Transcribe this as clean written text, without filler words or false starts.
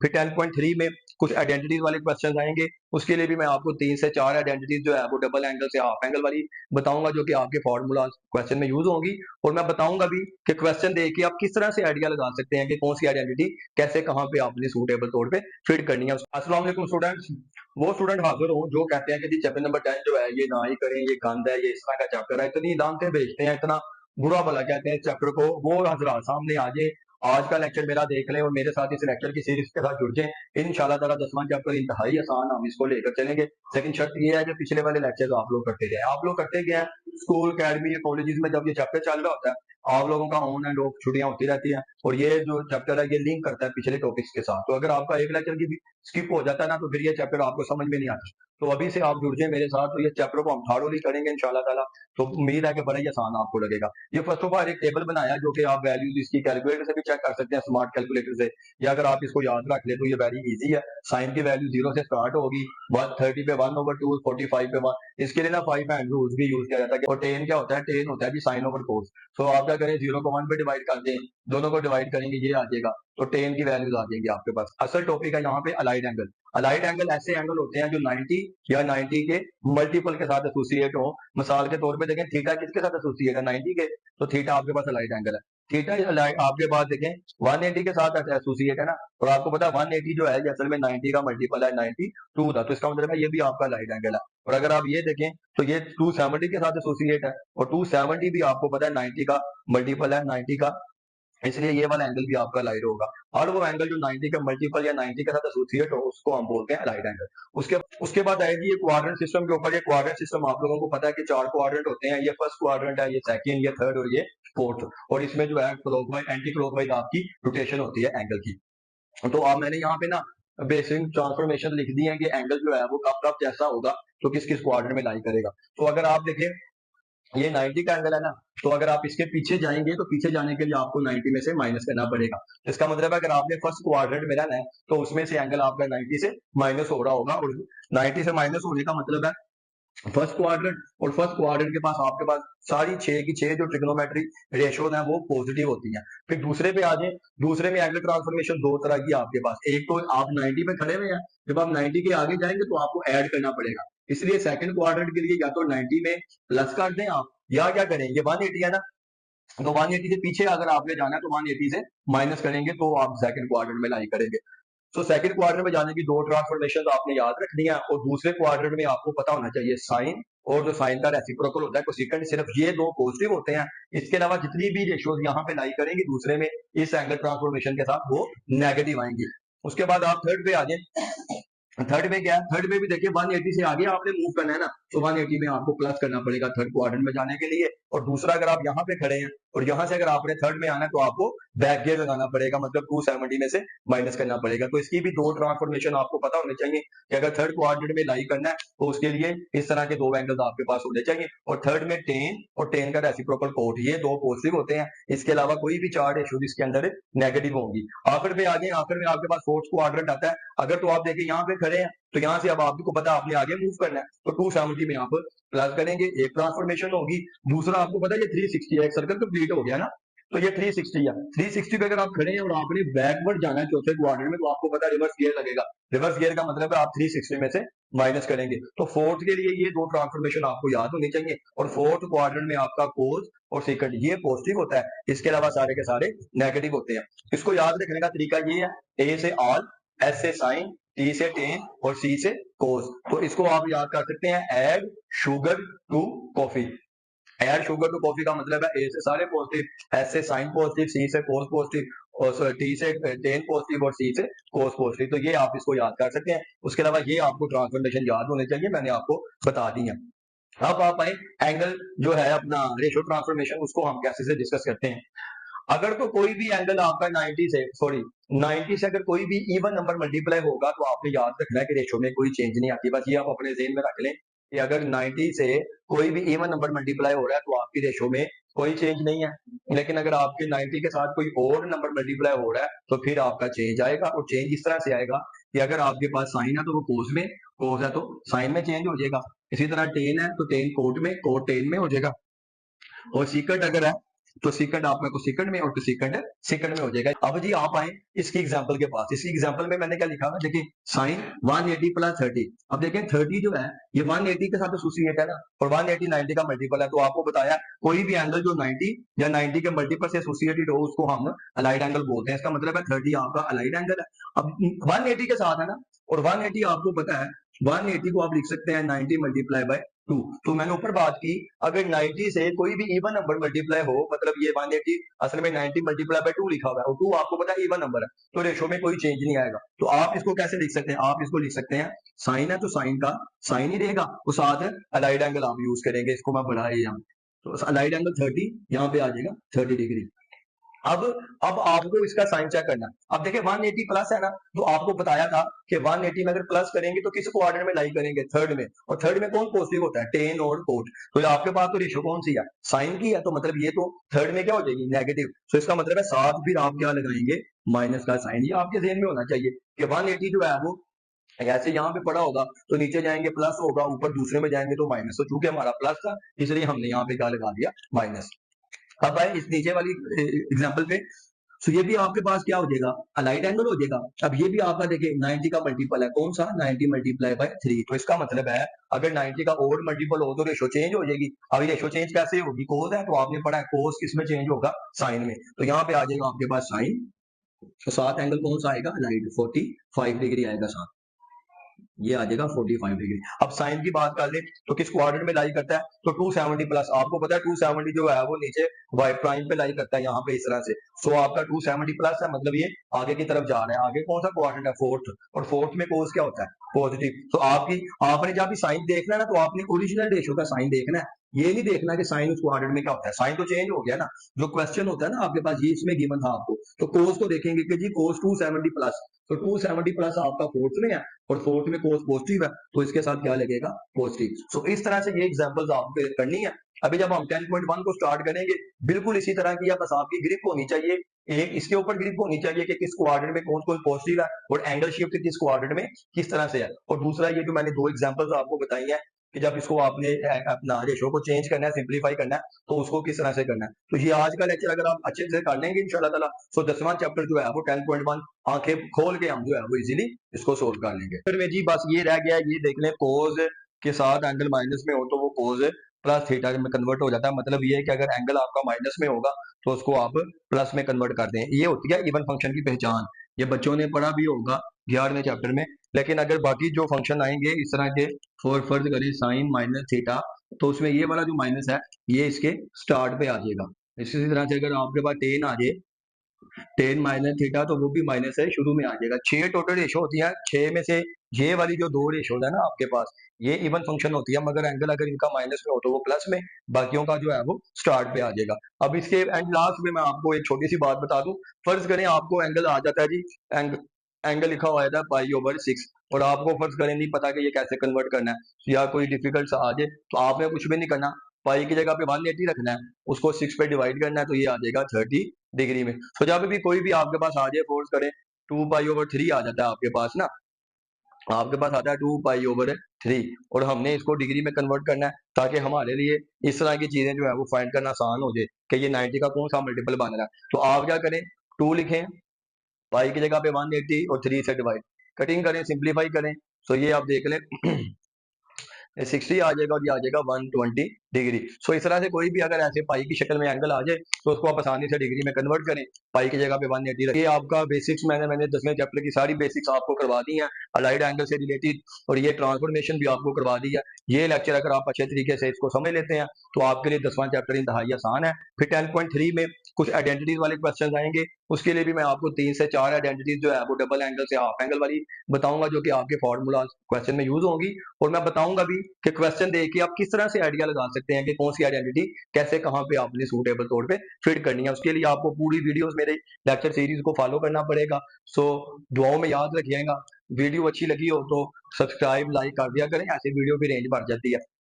फिर 10.3 में कुछ आइडेंटिटीज वाले क्वेश्चन आएंगे, उसके लिए भी मैं आपको 3 से 4 आइडेंटिटीज जो है वो डबल एंगल से हाफ एंगल वाली बताऊंगा, जो कि आपके फॉर्मूला क्वेश्चन में यूज होंगी। और मैं बताऊंगा भी कि क्वेश्चन देख के आप किस तरह से आइडिया लगा सकते हैं कि कौन सी आइडेंटिटी कैसे कहाँ पे आपने सूटेबल तौर पे फिट करनी है। अस्सलाम वालेकुम स्टूडेंट्स, वो स्टूडेंट हाजिर हो जो कहते हैं कि जी चैप्टर नंबर 10 जो है ये ना ही करें, ये गंद है, ये इस तरह का चैप्टर है, इतनी दांतें बेचते हैं, इतना बुरा भला कहते हैं इस चैप्टर को। वो हजरात सामने आ जाए, आज का लेक्चर मेरा देख लें और मेरे साथ इस लेक्चर की सीरीज के साथ जुड़ जाए। इंशाल्लाह ताला 10वां चैप्टर इंतहाई आसान, हम इसको लेकर चलेंगे। लेकिन शर्त ये है कि पिछले वाले लेक्चर आप लोग करते गए, आप लोग करते गए स्कूल अकेडमी या कॉलेजेस में जब ये चैप्टर चल रहा होता है, आप लोगों का ऑन एंड ऑफ छुट्टियां होती रहती हैं और ये जो चैप्टर है ये लिंक करता है पिछले टॉपिक्स के साथ। तो अगर आपका एक लेक्चर की भी स्किप हो जाता है ना, तो फिर ये चैप्टर आपको समझ में नहीं आता। तो अभी से आप जुड़ जाए मेरे साथ, तो ये चैप्टर को हम थारोली करेंगे इंशाल्लाह ताला। तो उम्मीद है कि बड़ा ही आसान आपको लगेगा। ये फर्स्ट ऑफ ऑल एक टेबल बनाया जो कि आप वैल्यूज इसकी कैलकुलेटर से भी चेक कर सकते हैं, स्मार्ट कैलकुलेटर से, या अगर आप इसको याद रख ले तो ये वेरी इजी है। साइन की वैल्यू 0 से स्टार्ट होगी, 130 पे 1/2, 45 पे 1। इसके लिए ना 5 हैंड रूल्स भी यूज किया जाता है। और 10 क्या होता है? 10 होता है जी साइन ओवर कोस। तो आप क्या करें, 0 को 1 पे डिवाइड कर दें, दोनों को डिवाइड करेंगे ये आ जाएगा, तो 10 की वैल्यूज आ जाएंगी आपके पास। असल टॉपिक है यहाँ पे अलाइड एंगल। अलाइड एंगल ऐसे एंगल होते हैं जो 90 या 90 के मल्टीपल के साथ एसोसिएट हो। मिसाल के तौर पे देखें, थीटा किसके साथ एसोसिएट है? 90 के, तो थीटा आपके पास अलाइड एंगल है। थीटा आपके पास देखें 180 के साथ एसोसिएट है ना, और आपको पता है 180 जो है ये असल में 90 का मल्टीपल है 92 था, तो इसका मतलब है ये भी आपका अलाइड एंगल है। और अगर आप ये देखें तो ये 270 के साथ एसोसिएट है, और 270 भी आपको पता है 90 का मल्टीपल है 90 का, इसलिए ये वाला एंगल भी आपका अलाइड होगा। और वो एंगल जो 90 का मल्टीपल या 90 के साथ एसोसिएट हो उसको हम बोलते हैं अलाइड एंगल। उसके उसके बाद आएगी ये क्वाड्रेंट सिस्टम के ऊपर। ये क्वाड्रेंट सिस्टम आप लोगों को पता है कि 4 क्वाड्रेंट होते हैं, ये फर्स्ट क्वाड्रेंट है, ये सेकंड, ये थर्ड और ये फोर्थ। और इसमें जो है क्लॉकवाइज एंटी क्लॉकवाइज आपकी रोटेशन होती है एंगल की। तो आप मैंने यहाँ पे ना बेसिक ट्रांसफॉर्मेशन लिख दी है कि एंगल जो है वो कब कब कैसा होगा, तो किस किस क्वाड्रेंट में लाई करेगा। तो अगर आप देखें ये 90 का एंगल है ना, तो अगर आप इसके पीछे जाएंगे तो पीछे जाने के लिए आपको 90 में से माइनस करना पड़ेगा। इसका मतलब है अगर आपने फर्स्ट क्वाड्रेंट में रहना है तो उसमें से एंगल आपका 90 से माइनस हो रहा होगा, और 90 से माइनस होने का मतलब है फर्स्ट क्वाड्रेंट, और फर्स्ट क्वाड्रेंट के पास आपके पास सारी 6 की 6 जो ट्रिग्नोमेट्री रेशियोज हैं वो पॉजिटिव होती हैं। फिर दूसरे पे आ जाए, दूसरे में एंगल ट्रांसफॉर्मेशन दो तरह की आपके पास। एक तो आप 90 पे खड़े हुए हैं, जब आप 90 के आगे जाएंगे तो आपको ऐड करना पड़ेगा। इसलिए सेकंड क्वाड्रेंट के लिए या तो 90 में प्लस कर दें आप, या क्या करें, ये 180 है ना, तो 180 से पीछे अगर आपने जाना है तो 180 से माइनस करेंगे तो आप सेकंड क्वाड्रेंट में लाई करेंगे। तो सेकंड क्वाड्रेंट में जाने की दो ट्रांसफॉर्मेशन आपने याद रखनी है, और दूसरे क्वाड्रेंट में आपको पता होना चाहिए साइन, और जो साइन का रेसिप्रोकल होता है कोसेकेंट, सिर्फ ये दो पॉजिटिव होते हैं। इसके अलावा जितनी भी रेशियोज यहाँ पे लाई करेंगे दूसरे में इस एंगल ट्रांसफॉर्मेशन के साथ वो नेगेटिव आएंगी। उसके बाद आप थर्ड पे आ जाए। थर्ड में क्या है? थर्ड में भी देखिए 180 से आगे आपने मूव करना है ना, तो 180 में आपको प्लस करना पड़ेगा थर्ड क्वाड्रेंट में जाने के लिए। और दूसरा अगर आप यहाँ पे खड़े हैं और यहाँ से अगर आपने थर्ड में आना है तो आपको बैक गियर लगाना पड़ेगा, मतलब 270 में से माइनस करना पड़ेगा। तो इसकी भी दो ट्रांसफॉर्मेशन आपको पता होने चाहिए कि अगर थर्ड क्वाड्रेंट में लाई करना है तो उसके लिए इस तरह के दो एंगल्स आपके पास होने चाहिए। और थर्ड में टेन और टेन का रेसिप्रोकल कोट, ये दो पॉजिटिव होते हैं। इसके अलावा कोई भी चार रेशियोज इसके अंदर नेगेटिव होंगी। आखिर में आ गए, आखिर में आपके पास फोर्थ क्वाड्रेंट आता है। अगर तो आप देखिए यहाँ पे खड़े हैं तो यहाँ से अब आपको पता है आपने आगे मूव करना है, तो 270 में आप प्लस करेंगे, एक ट्रांसफॉर्मेशन होगी। दूसरा आपको पता है ये 360 है, एक सर्कल कंप्लीट हो गया ना, तो ये 360 है। 360 पे अगर आप खड़े हैं और आपने बैकवर्ड जाना है चौथे क्वाड्रेंट में, तो आपको पता है रिवर्स गियर लगेगा। रिवर्स गियर का मतलब है आप 360 में से माइनस करेंगे। तो फोर्थ के लिए ये दो ट्रांसफॉर्मेशन आपको याद होनी चाहिए। और फोर्थ क्वाड्रेंट में आपका कोस और सेकंड ये पॉजिटिव होता है, इसके अलावा सारे के सारे नेगेटिव होते हैं। इसको याद रखने का तरीका ये है, ए से ऑल, एस से साइन, टी से टेन और सी से कोस। तो इसको आप याद कर सकते हैं, add sugar to coffee. Add sugar to coffee का मतलब है ए से सारे पॉजिटिव, एस से साइन पॉजिटिव, सी से कोस पॉजिटिव, और टी से टेन पॉजिटिव और सी से कोस पॉजिटिव। तो ये आप इसको याद कर सकते हैं। उसके अलावा ये आपको ट्रांसफॉर्मेशन याद होने चाहिए, मैंने आपको बता दी है। अब आप आए एंगल जो है अपना रेशियो ट्रांसफॉर्मेशन, उसको हम कैसे से डिस्कस करते हैं। अगर तो कोई भी एंगल आपका 90 से अगर कोई भी इवन नंबर मल्टीप्लाई होगा तो आपने याद रखना है कि रेशो में कोई चेंज नहीं आती। बस ये आप अपने ज़हन में रख लें कि अगर 90 से कोई भी इवन नंबर मल्टीप्लाई हो रहा है तो आपकी रेशो में कोई चेंज नहीं है। लेकिन अगर आपके 90 के साथ कोई और नंबर मल्टीप्लाई हो रहा है तो फिर आपका चेंज आएगा। और चेंज इस तरह से आएगा कि अगर आपके पास साइन है तो वो कोस में, कोस है तो साइन में चेंज हो जाएगा। इसी तरह टेन है तो टेन कोट में, कोट टेन में हो जाएगा। और सीकट अगर है तो सीकेंड आपका कोसेकेंड में और कोसेकेंड सेकंड में हो जाएगा। अब जी आप आए इसकी एग्जांपल के पास। इसकी एग्जांपल में मैंने क्या लिखा हुआ देखिए, साइन 180 प्लस 30। अब देखें 30 जो है ये 180 के साथ एसोसिएट है ना, और 180 90 का मल्टीपल है। तो आपको बताया कोई भी एंगल जो 90 या 90 के मल्टीपल से एसोसिएटेड हो उसको हम अलाइड एंगल बोलते हैं। इसका मतलब है 30 आपका अलाइड एंगल है। अब 180 के साथ है ना, और 180 आपको पता है 180 को आप लिख सकते हैं 90 मल्टीप्लाई बाय 2। तो मैंने ऊपर बात की, अगर 90 से कोई भी इवन नंबर मल्टीप्लाई हो, मतलब ये 180 असल में 90 मल्टीप्लाई बाय 2 लिखा हुआ है, और 2 आपको पता है इवन नंबर है, तो रेशो में कोई चेंज नहीं आएगा। तो आप इसको कैसे लिख सकते हैं, आप इसको लिख सकते हैं साइन है तो साइन का साइन ही रहेगा, और साथ अलाइड एंगल आप यूज करेंगे। इसको मैं बढ़ा यहाँ, तो अलाइड एंगल 30 यहाँ पे आ जाएगा 30 डिग्री। अब आपको इसका साइन चेक करना है। अब देखिए 180 प्लस है ना, तो आपको बताया था कि 180 में अगर प्लस करेंगे तो किस क्वाड्रेंट में लाई करेंगे, थर्ड में, और थर्ड में कौन पॉजिटिव होता है, टेन और कोट। तो आपके पास तो रेशो कौन सी है, साइन की है, तो मतलब ये तो थर्ड में क्या हो जाएगी, नेगेटिव। तो इसका मतलब है साथ फिर आप क्या लगाएंगे, माइनस का साइन। ये आपके ध्यान में होना चाहिए कि 180 जो है वो ऐसे यहाँ पे पड़ा होगा तो नीचे जाएंगे प्लस होगा, ऊपर दूसरे में जाएंगे तो माइनस। तो चूंकि हमारा प्लस था इसलिए हमने यहाँ पे क्या लगा दिया, माइनस। अब आए इस नीचे वाली एग्जांपल पे, तो ये भी आपके पास क्या हो जाएगा, अलाइड एंगल हो जाएगा। अब ये भी आपका देखिए 90 का मल्टीपल है, कौन सा, 90 मल्टीप्लाई बाय 3। तो इसका मतलब है अगर 90 का और मल्टीपल हो तो रेशो चेंज हो जाएगी। अब रेशो चेंज कैसे होगी, कोस है तो आपने पढ़ा है कोस किसमें चेंज होगा, साइन में। तो यहाँ पे आ जाएगा आपके पास साइन, तो साथ एंगल कौन सा आएगा, अलाइड 45 डिग्री आएगा साथ, ये आ जाएगा 45 डिग्री। अब साइन की बात कर ले तो किस क्वाड्रेंट में लाई करता है, तो 270 प्लस। आपको पता है 270 जो है वो नीचे वाई प्राइम पे लाई करता है यहाँ पे इस तरह से। सो आपका 270 प्लस है, मतलब ये आगे की तरफ जा रहा है। आगे कौन सा क्वाड्रेंट है, फोर्थ, और फोर्थ में कोस क्या होता है, पॉजिटिव। तो आपने जब भी साइन देखना है ना, तो आपने ओरिजिनल रेशो का साइन देखना है, ये नहीं देखना कि साइन उस क्वाड्रेंट में क्या होता है। साइन तो चेंज हो गया ना, जो क्वेश्चन होता है ना आपके पास, ये इसमें गिवन था आपको, तो कोस को देखेंगे कि जी कोस 270 प्लस, तो 270 प्लस आपका फोर्थ में है, और फोर्थ में कोस पॉजिटिव है, तो इसके साथ क्या लगेगा, पॉजिटिव। सो इस तरह से ये एग्जांपल्स आपको करनी है। अभी जब हम 10.1 को स्टार्ट करेंगे बिल्कुल इसी तरह की, बस आपकी ग्रिप होनी चाहिए, एक इसके ऊपर ग्रिप होनी चाहिए कि किस क्वाड्रेंट में कौन कौन पॉजिटिव है, और एंगल शिफ्ट किस क्वाड्रेंट में किस तरह से है। और दूसरा ये जो मैंने दो एग्जांपल्स आपको बताई है कि जब इसको आपने अपना रेशो को चेंज करना है, सिंप्लीफाई करना है, तो उसको किस तरह से करना है। तो ये आज का लेक्चर अगर आप अच्छे से कर लेंगे इंशाल्लाह ताला, तो 10वां चैप्टर जो है वो 10.1 आंखें खोल के हम जो है वो इजीली इसको सोल्व कर लेंगे। फिर में जी बस ये रह गया, ये देख लें कोज के साथ एंगल माइनस में हो तो वो कोज प्लस थीटा में कन्वर्ट हो जाता है। मतलब ये है कि अगर एंगल आपका माइनस में होगा तो उसको आप प्लस में कन्वर्ट कर दें। ये होती है इवन फंक्शन की पहचान, ये बच्चों ने पढ़ा भी होगा 11वें चैप्टर में। लेकिन अगर बाकी जो फंक्शन आएंगे इस तरह के, फॉर फर्ज करें साइन माइनस थीटा, तो उसमें ये वाला जो माइनस है ये इसके स्टार्ट पे आ जाएगा। इसी तरह से अगर आपके पास टेन आ जाए, टेन माइनस थीटा, तो वो भी माइनस है, शुरू में आ जाएगा। 6 टोटल रेशो होती है, 6 में से ये वाली जो 2 रेशो है ना आपके पास, ये इवन फंक्शन होती है, मगर एंगल अगर इनका माइनस में हो तो वो प्लस में, बाकियों का जो है वो स्टार्ट पे आ जाएगा। अब इसके एंड लास्ट में मैं आपको एक छोटी सी बात बता दूं। फर्ज करें आपको एंगल आ जाता है जी, एंगल लिखा हुआ था पाई/6, और आपको फर्ज करें नहीं पता कि ये कैसे कन्वर्ट करना है, या कोई डिफिकल्ट आ जाए, तो आपने कुछ भी नहीं करना, पाई की जगह पे 180 रखना है, उसको 6 पे डिवाइड करना है, तो ये आ जाएगा 30 डिग्री में। तो जब भी कोई भी आपके पास आ जाए, फोर्स करें 2 पाई/3 आ जाता है आपके पास ना, आपके पास आता है 2 पाई/3, और हमने इसको डिग्री में कन्वर्ट करना है ताकि हमारे लिए इस तरह की चीजें जो है वो फाइंड करना आसान हो जाए कि ये 90 का कौन सा मल्टीपल बन रहा है। तो आप क्या करें, 2 लिखें, पाई की जगह पे 180 और 3 से डिवाइड, कटिंग करें, सिंप्लीफाई करें, तो ये आप देख लें 60 आ जाएगा, और ये आ जाएगा 120 डिग्री। सो इस तरह से कोई भी अगर ऐसे पाई की शक्ल में एंगल आ जाए तो उसको आप आसानी से डिग्री में कन्वर्ट करें, पाई की जगह पे 180 रखें। ये आपका बेसिक्स मैंने 10वें चैप्टर की सारी बेसिक्स आपको करवा दी हैं अलाइड एंगल से रिलेटेड, और ये ट्रांसफॉर्मेशन भी आपको करवा दी है। ये लेक्चर अगर आप अच्छे तरीके से इसको समझ लेते हैं तो आपके लिए 10वां चैप्टर इंतहाई आसान है। फिर 10.3 में कुछ आइडेंटिटीज वाले क्वेश्चन आएंगे, उसके लिए भी मैं आपको 3 से 4 आइडेंटिटीज जो है वो डबल एंगल से हाफ एंगल वाली बताऊंगा, जो कि आपके फॉर्मूला क्वेश्चन में यूज होंगी। और मैं बताऊंगा भी कि क्वेश्चन देख के आप किस तरह से आइडिया लगा सकते हैं कि कौन सी आइडेंटिटी कैसे कहाँ पे आपने सूटेबल तौर पे फिट करनी है। उसके लिए आपको पूरी वीडियोस मेरे लेक्चर सीरीज को फॉलो करना पड़ेगा। सो दुआओं में याद रखिएगा, वीडियो अच्छी लगी हो तो सब्सक्राइब लाइक कर दिया करें, ऐसे वीडियो की रेंज बढ़ जाती है।